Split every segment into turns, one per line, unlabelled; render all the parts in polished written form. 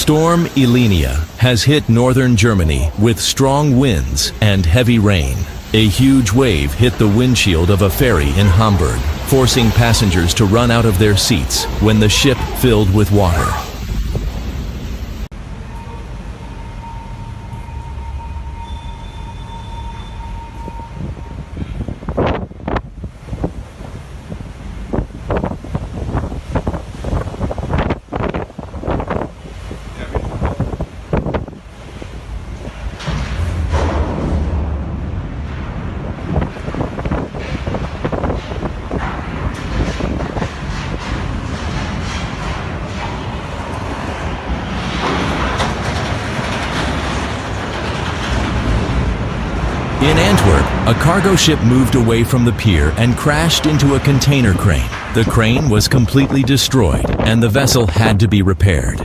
Storm Elenia has hit northern Germany with strong winds and heavy rain. A huge wave hit the windshield of a ferry in Hamburg, forcing passengers to run out of their seats when the ship filled with water. In Antwerp, a cargo ship moved away from the pier and crashed into a container crane. The crane was completely destroyed, and the vessel had to be repaired.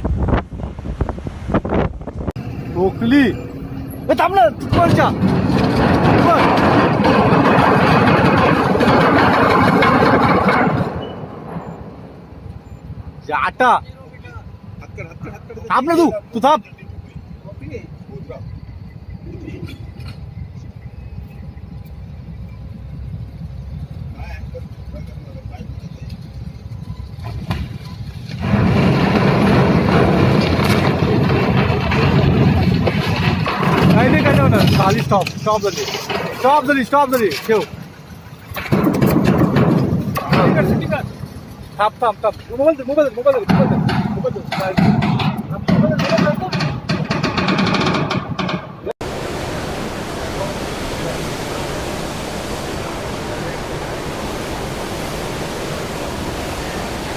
Stop the ठेव. थांब. Mobile.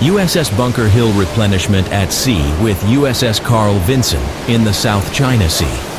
USS Bunker Hill replenishment at sea with USS Carl Vinson in the South China Sea.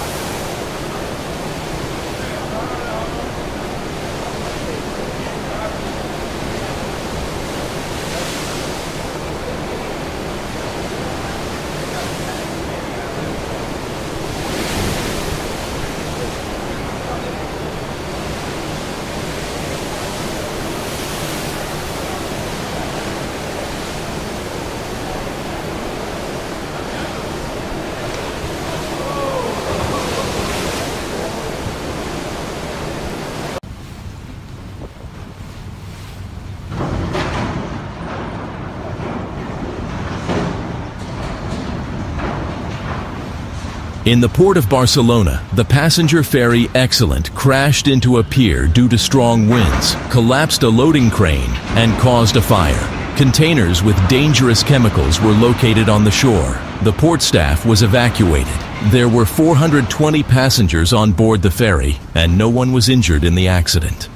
In the port of Barcelona, the passenger ferry Excellent crashed into a pier due to strong winds, collapsed a loading crane, and caused a fire. Containers with dangerous chemicals were located on the shore. The port staff was evacuated. There were 420 passengers on board the ferry, and no one was injured in the accident.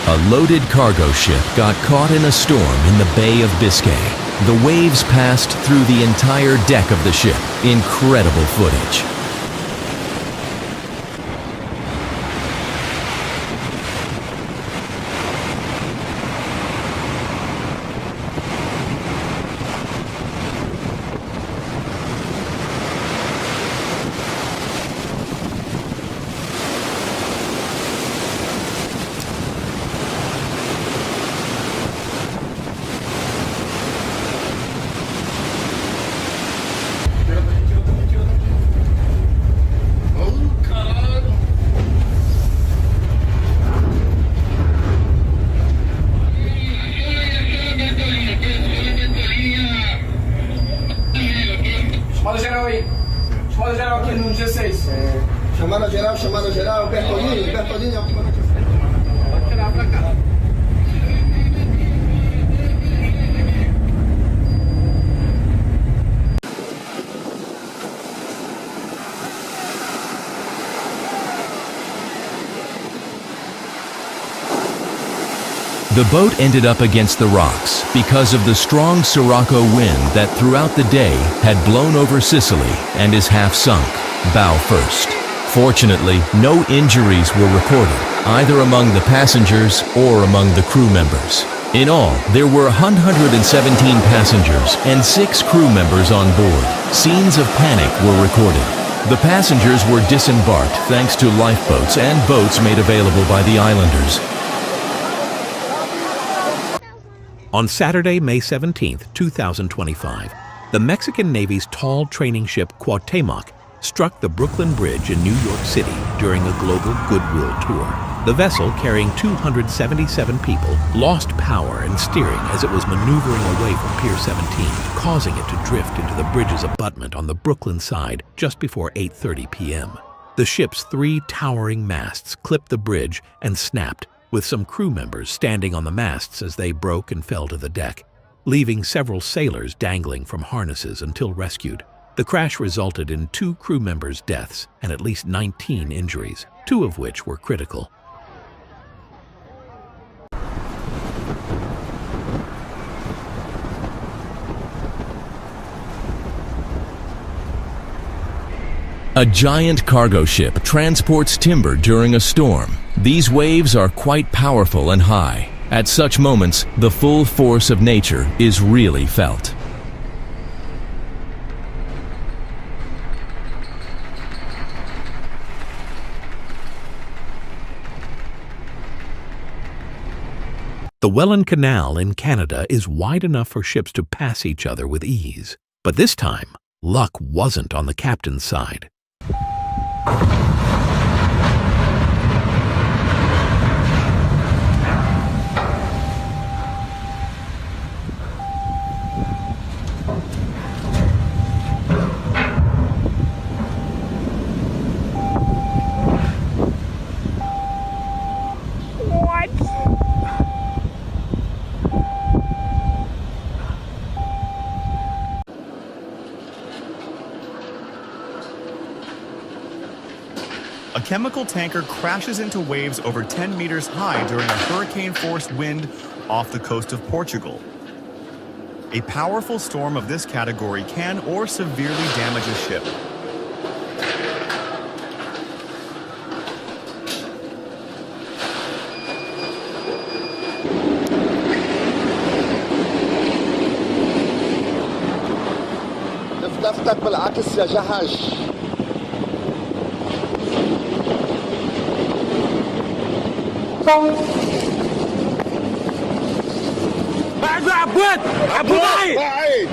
A loaded cargo ship got caught in a storm in the Bay of Biscay. The waves passed through the entire deck of the ship. Incredible footage.
Chamada geral aqui no 16. Chamada geral, Bertolini. Pode tirar pra cá.
The boat ended up against the rocks because of the strong Sirocco wind that throughout the day had blown over Sicily and is half sunk, bow first. Fortunately, no injuries were reported, either among the passengers or among the crew members. In all, there were 117 passengers and 6 crew members on board. Scenes of panic were recorded. The passengers were disembarked thanks to lifeboats and boats made available by the islanders.
On Saturday, May 17, 2025, the Mexican Navy's tall training ship Cuauhtémoc struck the Brooklyn Bridge in New York City during a global goodwill tour. The vessel, carrying 277 people, lost power and steering as it was maneuvering away from Pier 17, causing it to drift into the bridge's abutment on the Brooklyn side just before 8:30 p.m. The ship's 3 towering masts clipped the bridge and snapped, with some crew members standing on the masts as they broke and fell to the deck, leaving several sailors dangling from harnesses until rescued. The crash resulted in 2 crew members' deaths and at least 19 injuries, 2 of which were critical.
A giant cargo ship transports timber during a storm. These waves are quite powerful and high. At such moments, the full force of nature is really felt.
The Welland Canal in Canada is wide enough for ships to pass each other with ease. But this time, luck wasn't on the captain's side.
A chemical tanker crashes into waves over 10 meters high during a hurricane-force wind off the coast of Portugal. A powerful storm of this category can or severely damage a ship.
لفتك بالعكس يا جحش.
بعد عبود عبود
بعيد.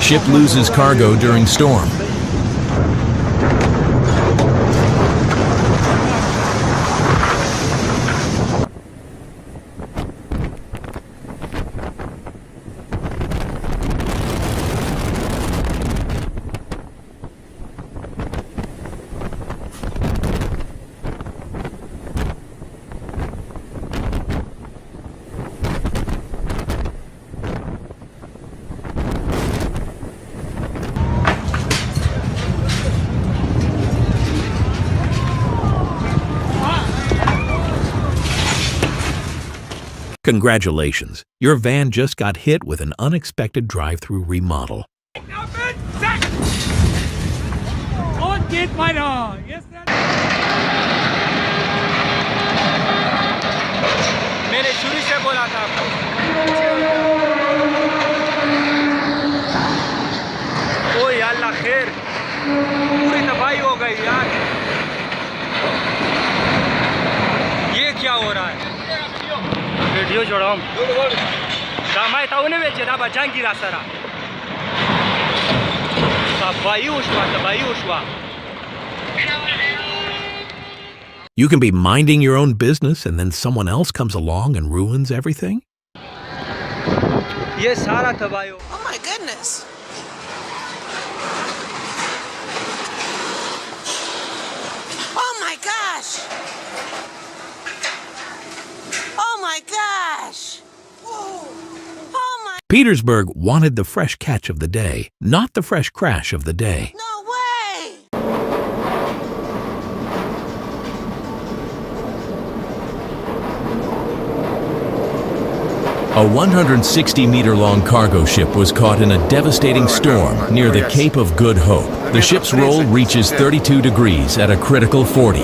Ship loses cargo during storm.
Congratulations, your van just got hit with an unexpected drive-through remodel.
Und geht weiter. Jetzt मैंने शुरू से बोला था आपको। ओ यार अल्लाह खैर पूरी तबाही हो गई यार। ये क्या हो रहा है? वीडियो जोड़ो दामाय ताऊने बेचे दा बचान की रास्ता तबाही उशवा
You can be minding your own business and then someone else comes along and ruins everything?
ये सारा तबाही हो
Oh my goodness. Oh my gosh. Oh my gosh. Oh my.
Petersburg wanted the fresh catch of the day, not the fresh crash of the day.
No way.
A 160-meter-long cargo ship was caught in a devastating storm near the Cape of Good Hope. The ship's roll reaches 32 degrees at a critical 40.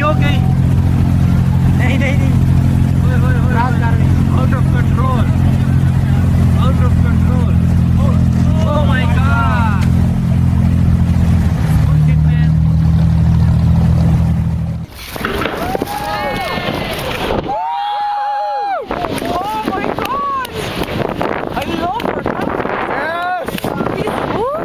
Okay. नहीं out of control. Oh my god. Push it, man. Oh my god. I love it.
Yes! Okay, hold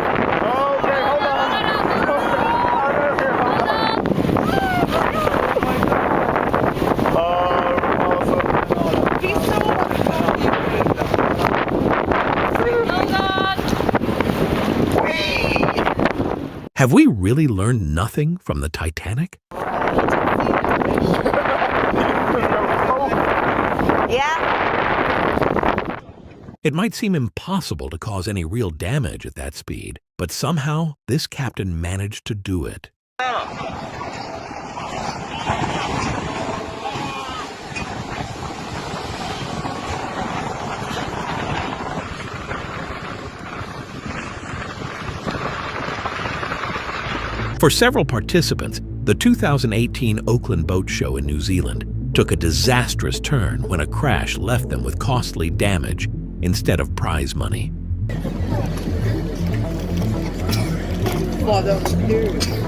Have we really learned nothing from the Titanic?
Yeah.
It might seem impossible to cause any real damage at that speed, but somehow this captain managed to do it. For several participants, the 2018 Auckland Boat Show in New Zealand took a disastrous turn when a crash left them with costly damage instead of prize money.
Wow, that was scary.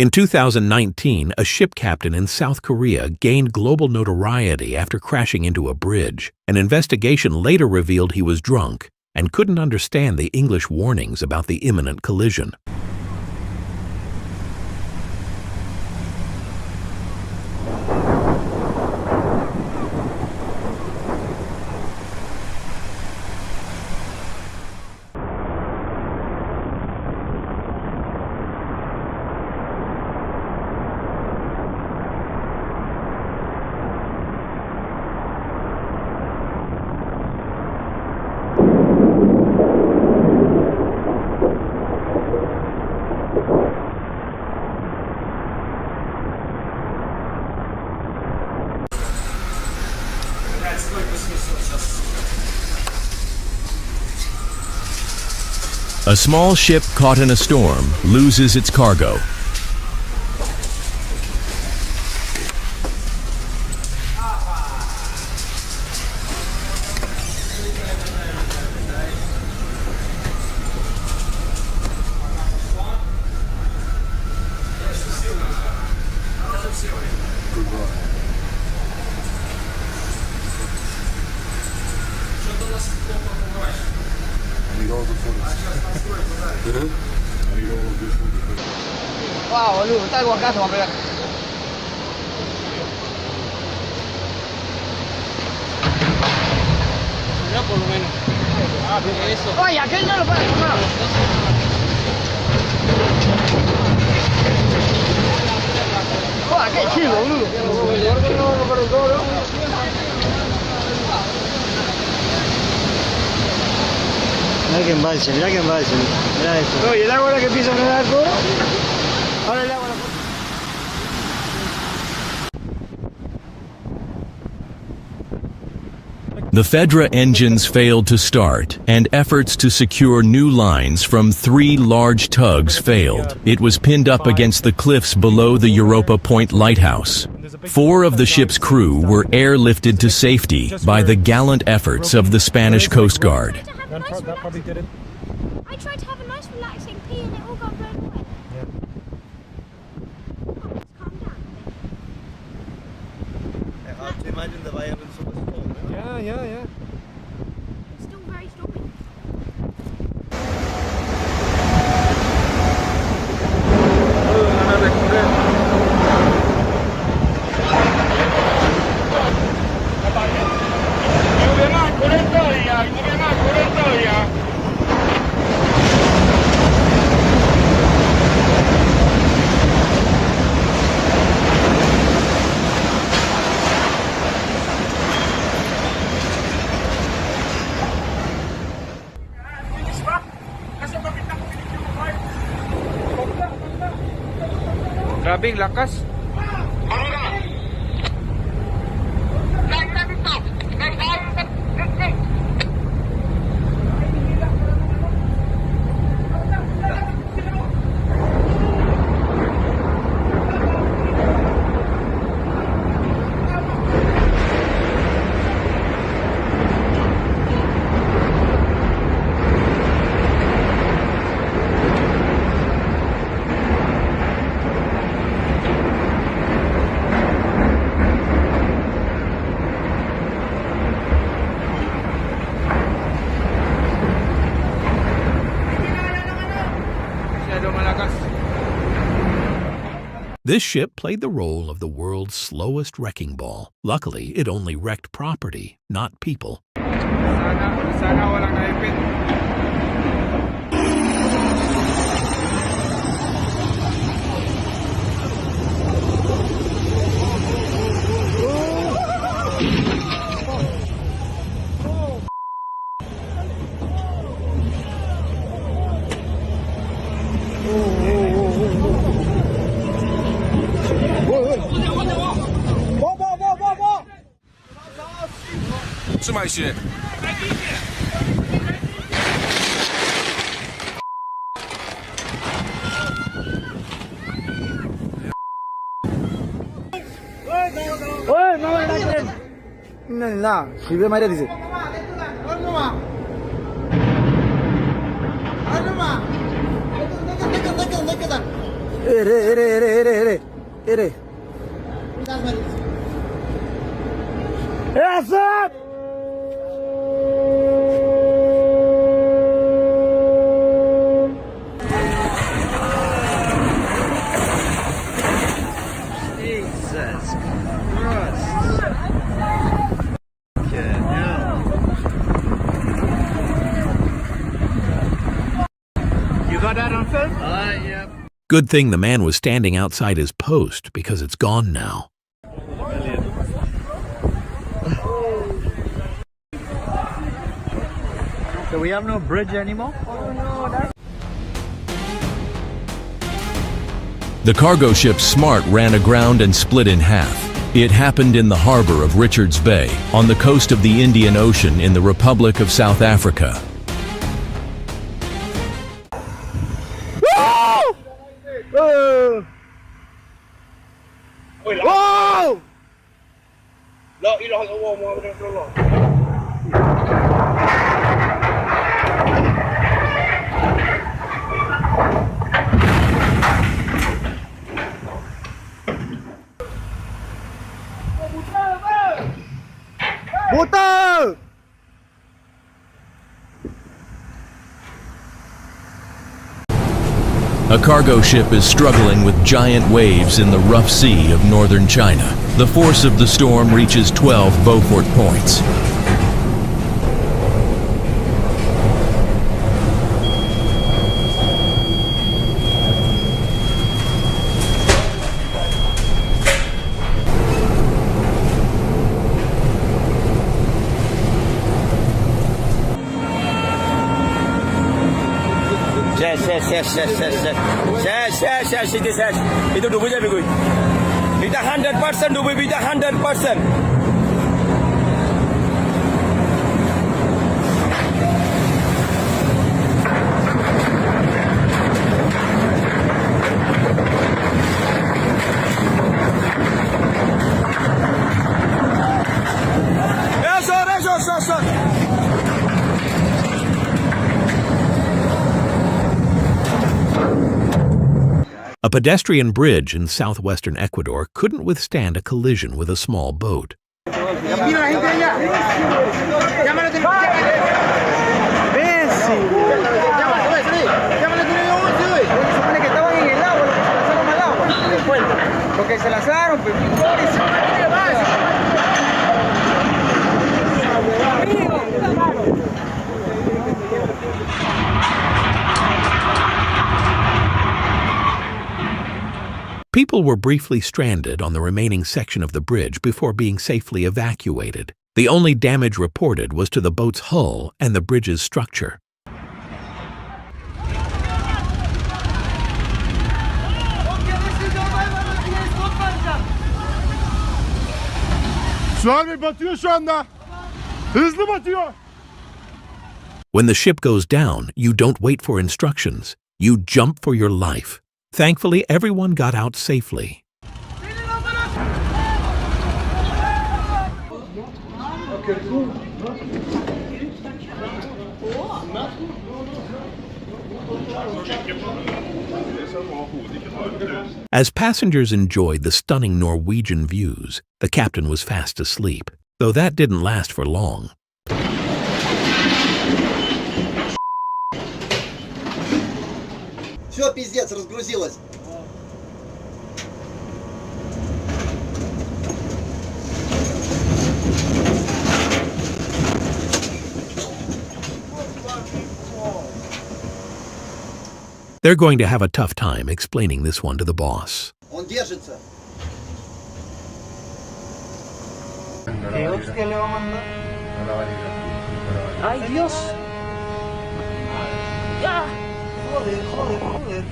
In 2019, a ship captain in South Korea gained global notoriety after crashing into a bridge. An investigation later revealed he was drunk and couldn't understand the English warnings about the imminent collision.
A small ship caught in a storm loses its cargo.
Wow, boludo, está algo acá, se va a pegar. Ya por lo menos. Oye, aquel no lo puede tomar. ¡Qué chido, boludo! Mirá que embalse, mirá que embalse. Mirá esto. Oye, el agua ahora que empieza a frenar todo. Ahora el agua la...
The Fedra engines failed to start, and efforts to secure new lines from 3 large tugs failed. It was pinned up against the cliffs below the Europa Point lighthouse. 4 of the ship's crew were airlifted to safety by the gallant efforts of the Spanish Coast Guard.
That probably did it. I tried to have a nice relaxing pee and it all got blown away.
Yeah.
Oh, let's calm down a bit.
Hard to imagine the violence of the storm.
Yeah.
It's still very stormy.
Grabing lakas.
This ship played the role of the world's slowest wrecking ball. Luckily, it only wrecked property, not people.
Sana walang naipit.
Trzymaj się!
না শিবে মাইরা দিছে এরে এরে এরে এরে এরে এরে Asap! Jesus Christ. You got that on film? Yeah.
Good thing the man was standing outside his post because it's gone now.
So we have no bridge anymore? Oh no,
The cargo ship Smart ran aground and split in half. It happened in the harbor of Richards Bay, on the coast of the Indian Ocean in the Republic of South Africa.
Whoa! Whoa! Motor!
A cargo ship is struggling with giant waves in the rough sea of northern China. The force of the storm reaches 12 Beaufort points.
শেষ এটা ডুবে যাবে কই এটা 100% ডুবে এটা 100%।
A pedestrian bridge in southwestern Ecuador couldn't withstand a collision with a small boat. People were briefly stranded on the remaining section of the bridge before being safely evacuated. The only damage reported was to the boat's hull and the bridge's structure. When the ship goes down, you don't wait for instructions. You jump for your life. Thankfully, everyone got out safely. As passengers enjoyed the stunning Norwegian views, the captain was fast asleep, though that didn't last for long.
Все, пиздец, разгрузилось.
They're going to have a tough time explaining this one to the boss.
Он держится.
Ay, Dios. Ya. Joder.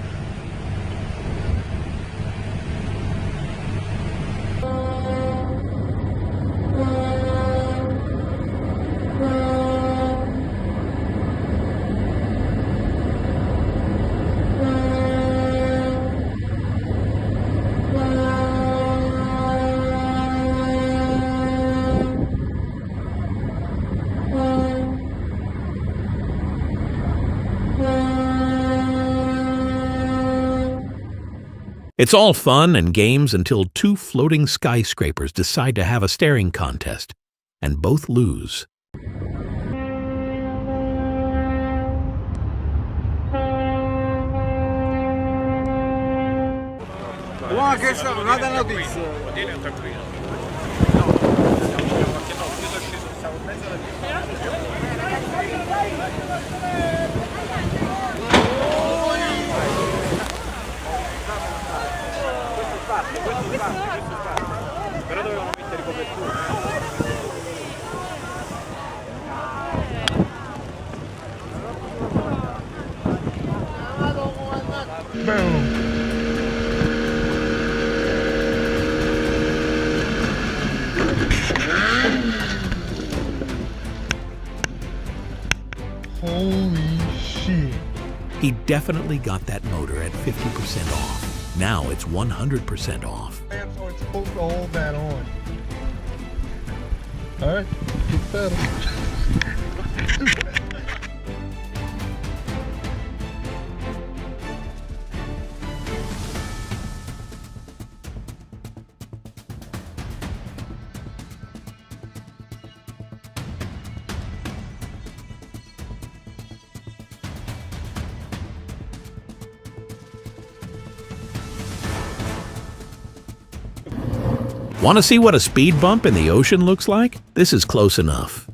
It's all fun and games until two floating skyscrapers decide to have a staring contest, and both lose.
Però dovevano mettere copertura.
Holy shit.
He definitely got that motor at 50% off. Now it's 100% off.
So it's supposed to hold that on. Alright, keep pedal.
Want to see what a speed bump in the ocean looks like? This is close enough.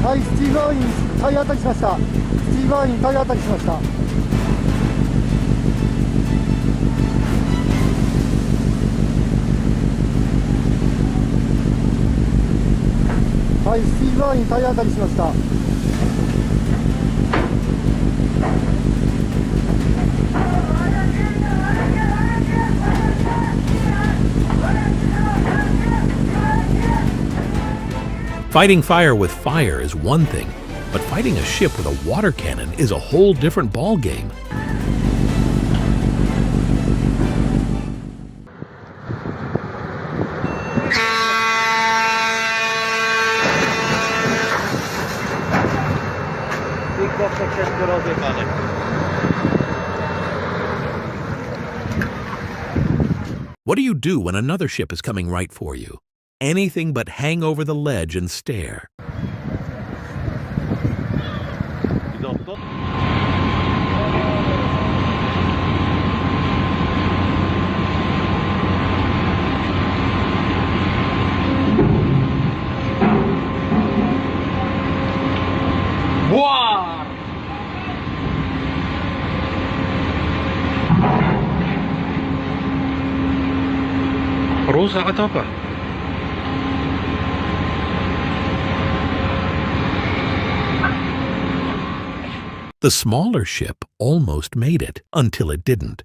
Hi, スティーブ・アーイン体当たりしました。スティーブ・アーイン体当たりしました。はい、スティーブライン体当たりしました。
Fighting fire with fire is one thing, but fighting a ship with a water cannon is a whole different ballgame. What do you do when another ship is coming right for you? Anything but hang over the ledge and stare.
Rusak atau apa?
The smaller ship almost made it until it didn't.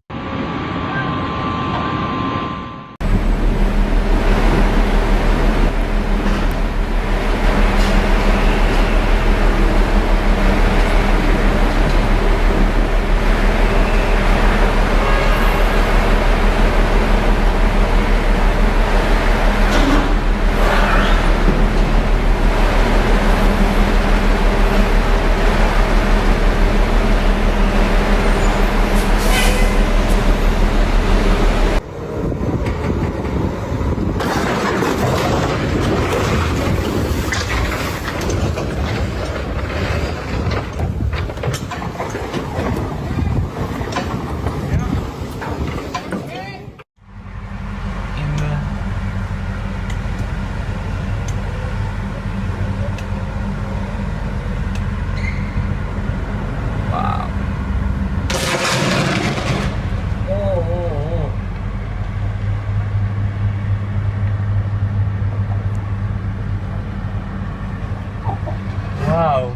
Wow.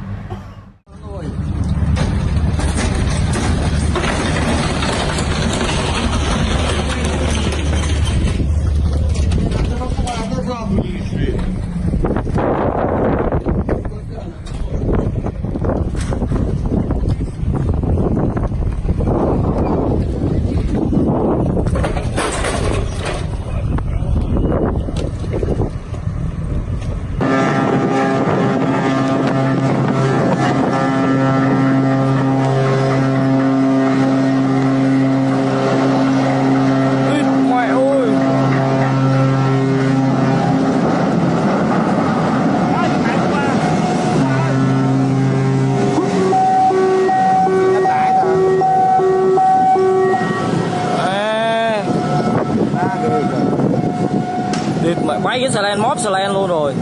Quay cái xà lan, móp xà lan luôn rồi.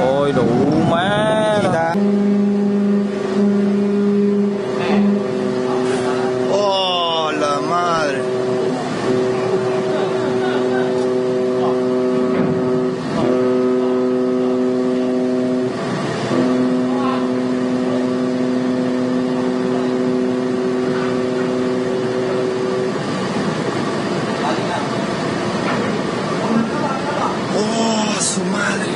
Ôi đủ má.
Oh, la madre. Oh, su madre.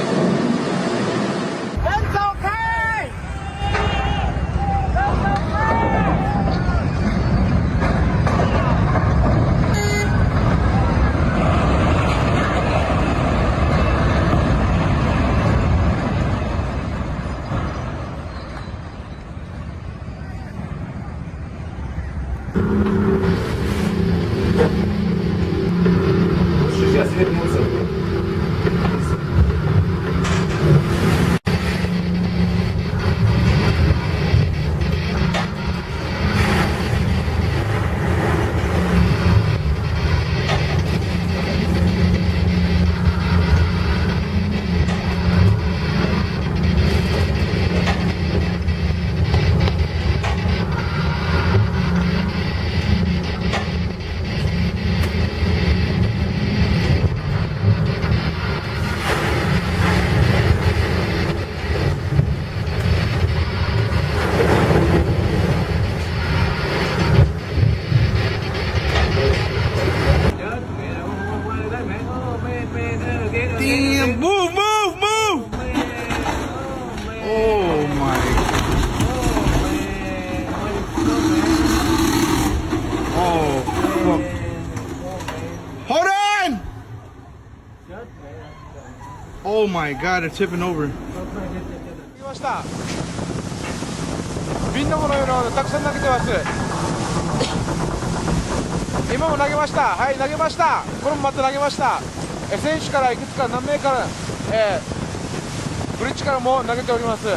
my god, they're tipping over.
瓶のものようなたくさん投げてます。今も投げました。はい、投げました。これもまた投げました。選手からいくつか何名から、ブリッジからも投げております。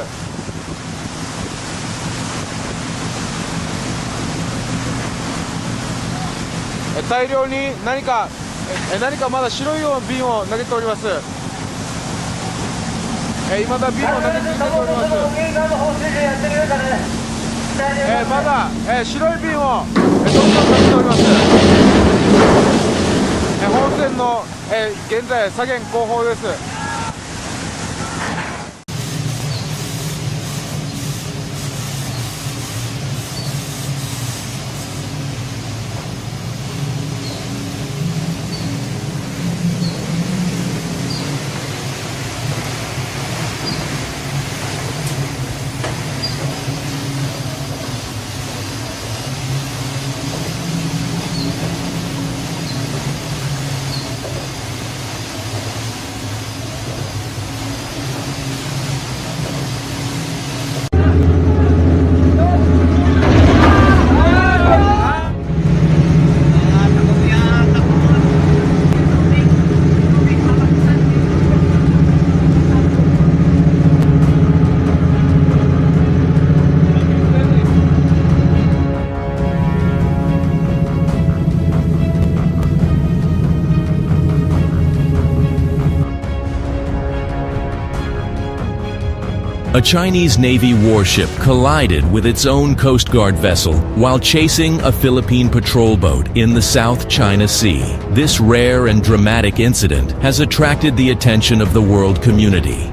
大量に何かまだ白いような瓶を投げております。今だ瓶を投げ続けております。まだ、白い瓶を、どんどん投げております。本線の、現在左舷後方です。
A Chinese Navy warship collided with its own Coast Guard vessel while chasing a Philippine patrol boat in the South China Sea. This rare and dramatic incident has attracted the attention of the world community.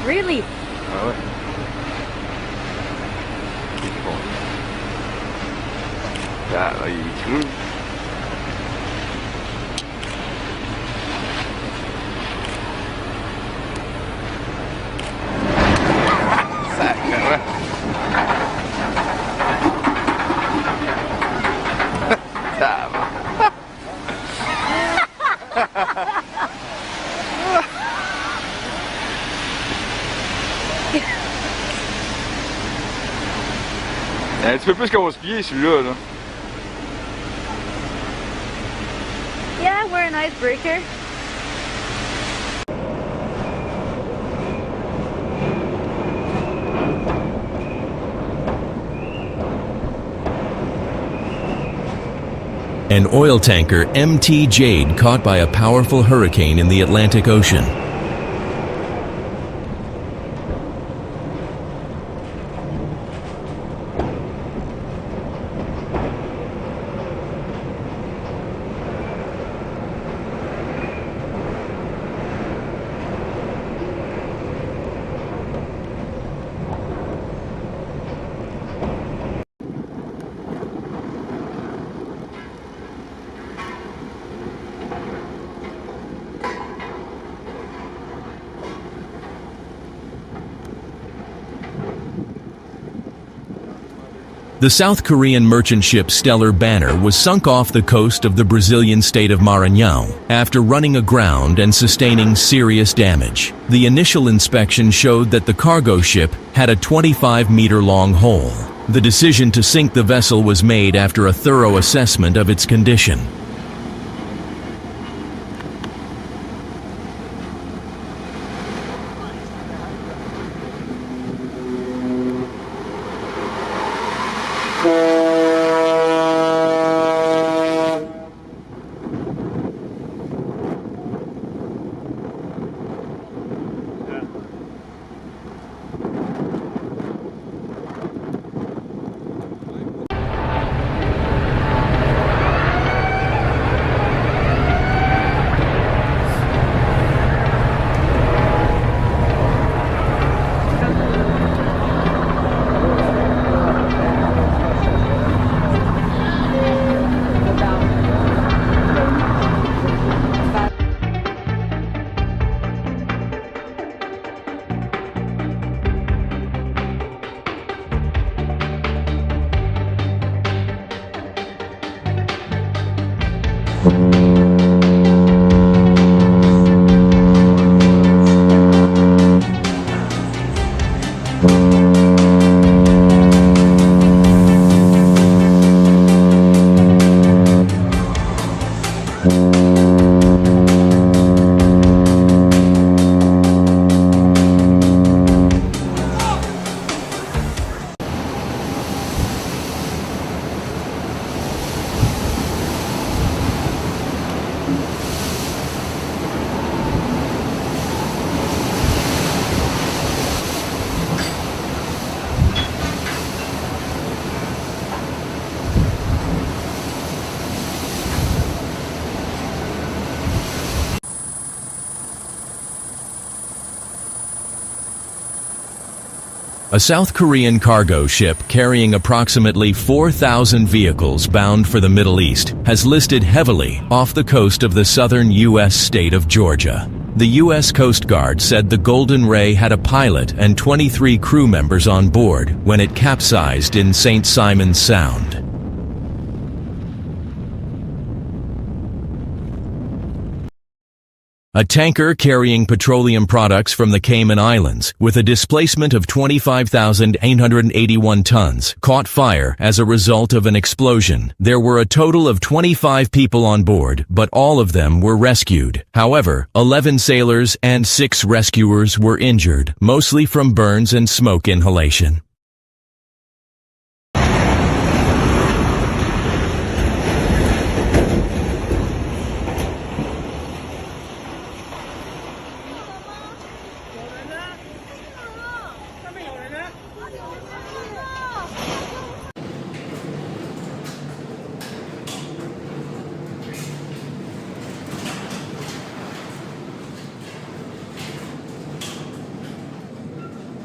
Really?
Ja, tu peux plus qu'on se pied celui-là. Là.
Yeah, we're an icebreaker.
An oil tanker MT Jade caught by a powerful hurricane in the Atlantic Ocean. The South Korean merchant ship Stellar Banner was sunk off the coast of the Brazilian state of Maranhão after running aground and sustaining serious damage. The initial inspection showed that the cargo ship had a 25-meter-long hole. The decision to sink the vessel was made after a thorough assessment of its condition. A South Korean cargo ship carrying approximately 4,000 vehicles bound for the Middle East has listed heavily off the coast of the southern U.S. state of Georgia. The U.S. Coast Guard said the Golden Ray had a pilot and 23 crew members on board when it capsized in St. Simon's Sound. A tanker carrying petroleum products from the Cayman Islands, with a displacement of 25,881 tons, caught fire as a result of an explosion. There were a total of 25 people on board, but all of them were rescued. However, 11 sailors and 6 rescuers were injured, mostly from burns and smoke inhalation.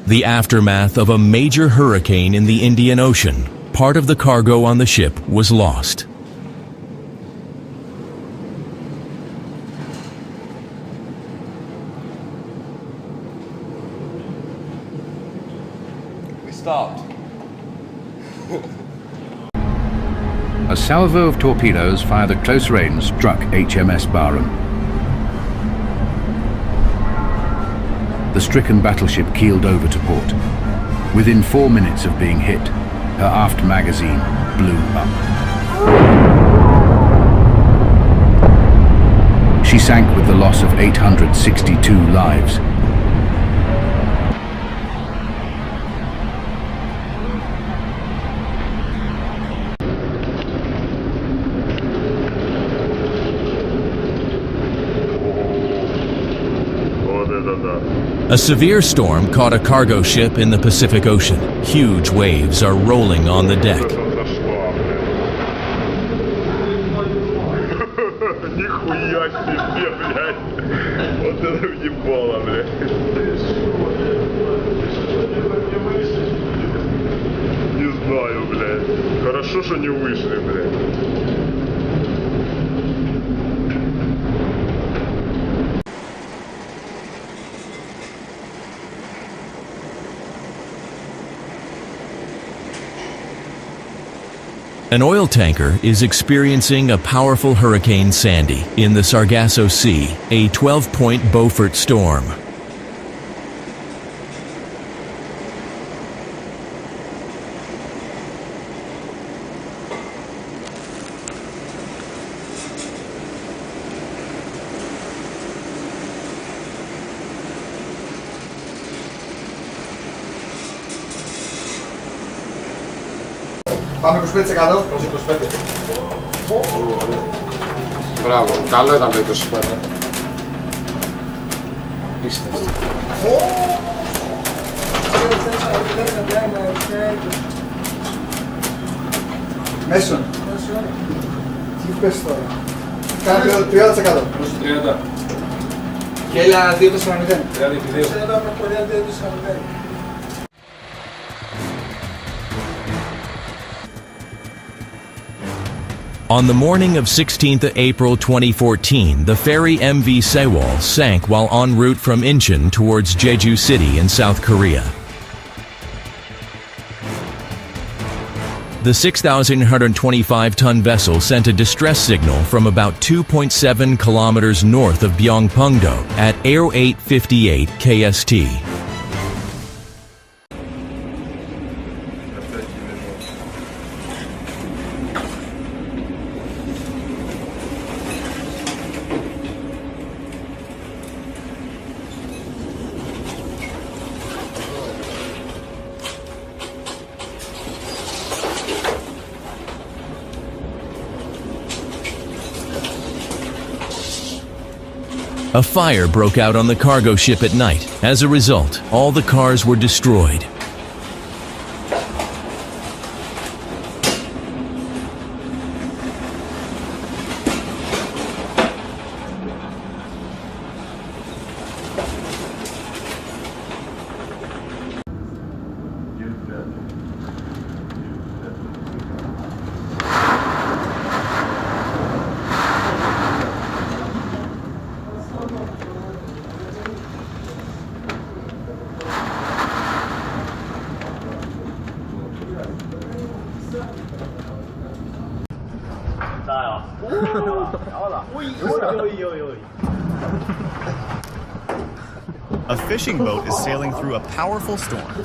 The aftermath of a major hurricane in the Indian Ocean. Part of the cargo on the ship was lost.
We stopped.
A salvo of torpedoes fired at close range struck HMS Barham. The stricken battleship keeled over to port. Within 4 minutes of being hit, her aft magazine blew up. She sank with the loss of 862 lives.
A severe storm caught a cargo ship in the Pacific Ocean. Huge waves are rolling on the deck.
Нихуя себе, блядь. Вот это въебало, блядь. Не знаю, блядь. Хорошо, что не вышли, блядь.
An oil tanker is experiencing a powerful Hurricane Sandy in the Sargasso Sea, a 12-point Beaufort storm.
Πάμε 25%. 25.
Μπράβο, καλό ήταν το 25. Πίστευτο.
Μέσον. Τι πες τώρα. Κάνε 30%.
30.
Και έλα 2-4-0.
30.
On the morning of 16th April 2014, the ferry MV Sewol sank while en route from Incheon towards Jeju City in South Korea. The 6,125-ton vessel sent a distress signal from about 2.7 kilometers north of Byongpungdo at 0858 KST. A fire broke out on the cargo ship at night. As a result, all the cars were destroyed.
A fishing boat is sailing through a powerful storm.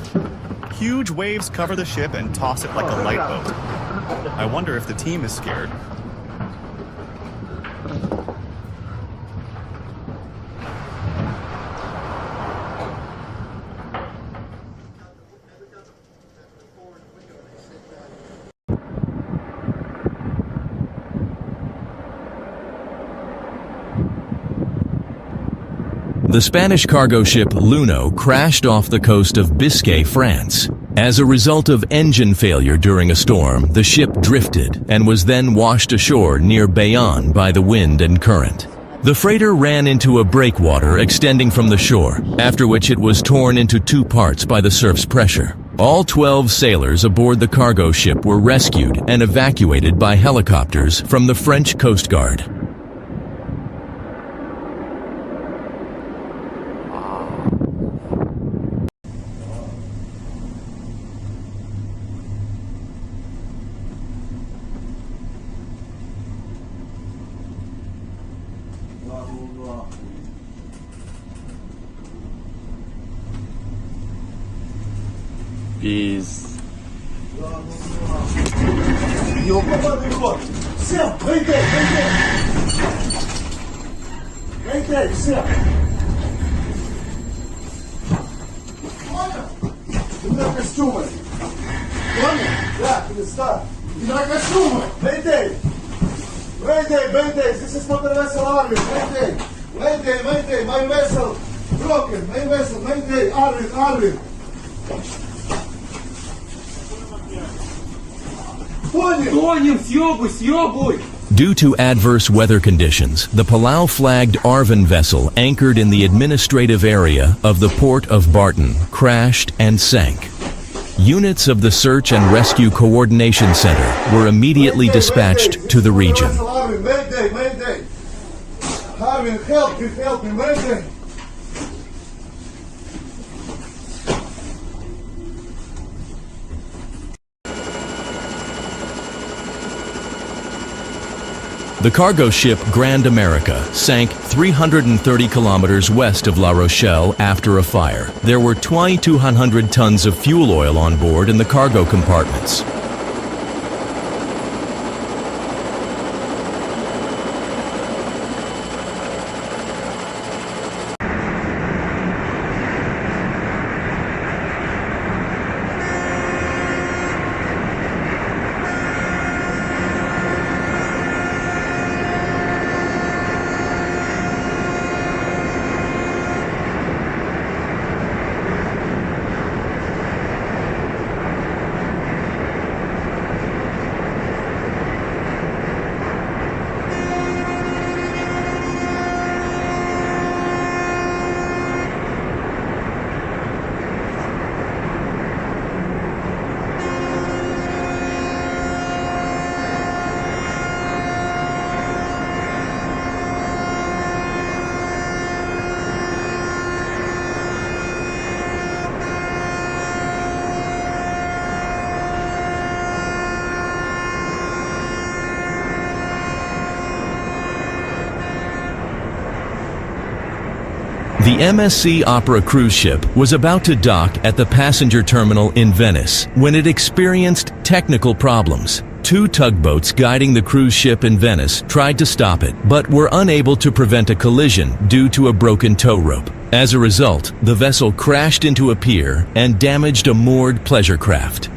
Huge waves cover the ship and toss it like a light boat. I wonder if the team is scared.
The Spanish cargo ship Luno crashed off the coast of Biscay, France. As a result of engine failure during a storm, the ship drifted and was then washed ashore near Bayonne by the wind and current. The freighter ran into a breakwater extending from the shore, after which it was torn into two parts by the surf's pressure. All 12 sailors aboard the cargo ship were rescued and evacuated by helicopters from the French Coast Guard.
Peace.
Всем, выйди, всем. На костюмы. Понял? Да, перестань. На костюмы. Mayday. This is motor vessel Arvin. Mayday. My vessel broken. My vessel. Mayday. Arvin.
Due to adverse weather conditions, the Palau flagged Arvin vessel anchored in the administrative area of the port of Barton crashed and sank. Units of the Search and Rescue Coordination Center were immediately dispatched to the region.
Mayday. Arvin, help me, Mayday.
The cargo ship Grand America sank 330 kilometers west of La Rochelle after a fire. There were 2,200 tons of fuel oil on board in the cargo compartments. The MSC Opera cruise ship was about to dock at the passenger terminal in Venice when it experienced technical problems. Two tugboats guiding the cruise ship in Venice tried to stop it, but were unable to prevent a collision due to a broken tow rope. As a result, the vessel crashed into a pier and damaged a moored pleasure craft.